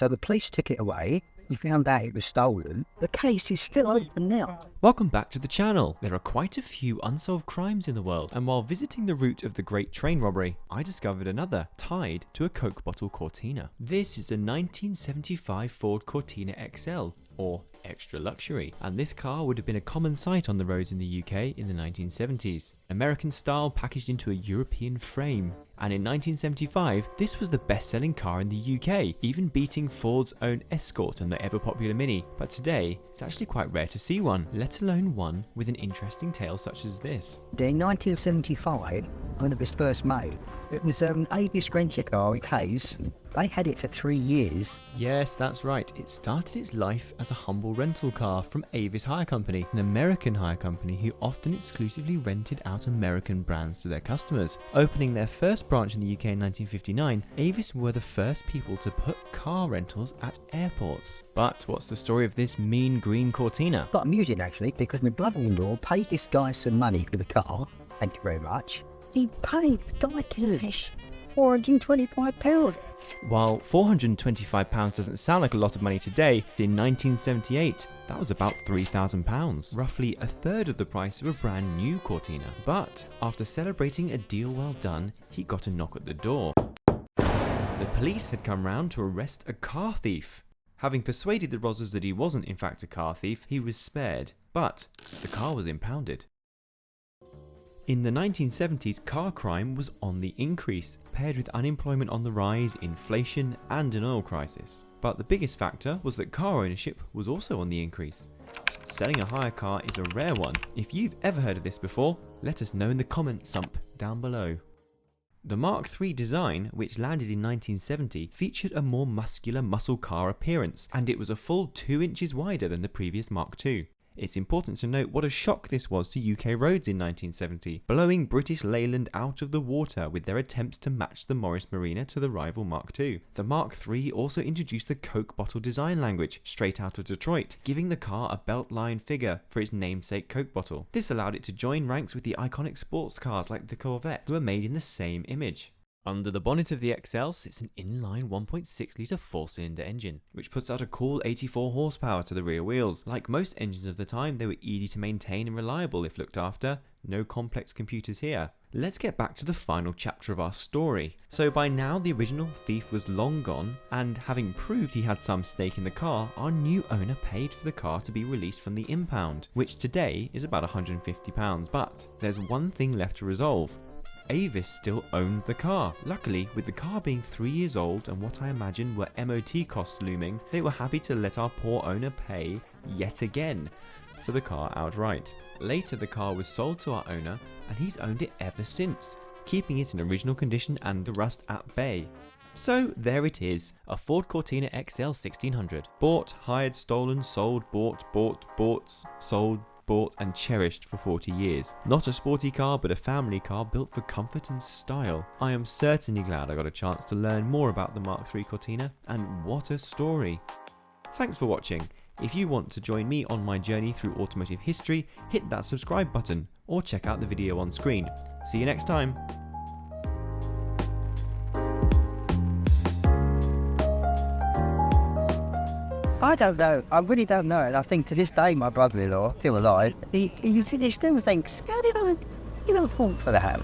So the police took it away. He found out it was stolen. The case is still open now. Welcome back to the channel. There are quite a few unsolved crimes in the world, and while visiting the route of the Great Train Robbery, I discovered another tied to a Coke bottle Cortina. This is a 1975 Ford Cortina XL, or extra luxury, and this car would have been a common sight on the roads in the UK in the 1970s. American style packaged into a European frame. And in 1975, this was the best-selling car in the UK, even beating Ford's own Escort and the ever-popular Mini. But today, it's actually quite rare to see one, let alone one with an interesting tale such as this. In 1975, when it was first made, it was an Avis rental car in Hayes. They had it for 3 years. Yes, that's right. It started its life as a humble rental car from Avis Hire Company, an American hire company who often exclusively rented out American brands to their customers. Opening their first branch in the UK in 1959, Avis were the first people to put car rentals at airports. But what's the story of this mean green Cortina? Quite amusing actually, because my brother-in-law paid this guy some money for the car. Thank you very much. He paid the guy cash £425. While £425 doesn't sound like a lot of money today, in 1978, that was about £3,000, roughly a third of the price of a brand new Cortina. But after celebrating a deal well done, he got a knock at the door. The police had come round to arrest a car thief. Having persuaded the Rozzers that he wasn't in fact a car thief, he was spared, but the car was impounded. In the 1970s, car crime was on the increase, paired with unemployment on the rise, inflation, and an oil crisis. But the biggest factor was that car ownership was also on the increase. Selling a hire car is a rare one. If you've ever heard of this before, let us know in the comments sump down below. The Mark III design, which landed in 1970, featured a more muscular muscle car appearance, and it was a full 2 inches wider than the previous Mark II. It's important to note what a shock this was to UK roads in 1970, blowing British Leyland out of the water with their attempts to match the Morris Marina to the rival Mark II. The Mark III also introduced the Coke bottle design language, straight out of Detroit, giving the car a belt-line figure for its namesake Coke bottle. This allowed it to join ranks with the iconic sports cars like the Corvette, who were made in the same image. Under the bonnet of the XL sits an inline 1.6 litre 4-cylinder engine, which puts out a cool 84 horsepower to the rear wheels. Like most engines of the time, they were easy to maintain and reliable if looked after. No complex computers here. Let's get back to the final chapter of our story. So by now the original thief was long gone, and having proved he had some stake in the car, our new owner paid for the car to be released from the impound, which today is about £150. But there's one thing left to resolve. Avis still owned the car. Luckily, with the car being 3 years old and what I imagine were MOT costs looming, they were happy to let our poor owner pay, yet again, for the car outright. Later the car was sold to our owner, and he's owned it ever since, keeping it in original condition and the rust at bay. So there it is, a Ford Cortina XL 1600. Bought, hired, stolen, sold, bought, sold, bought and cherished for 40 years. Not a sporty car, but a family car built for comfort and style. I am certainly glad I got a chance to learn more about the Mark III Cortina, and what a story. Thanks for watching. If you want to join me on my journey through automotive history, hit that subscribe button or check out the video on screen. See you next time. I don't know. I really don't know. And I think to this day, my brother-in-law, still alive, he still thinks, how did I fall for that?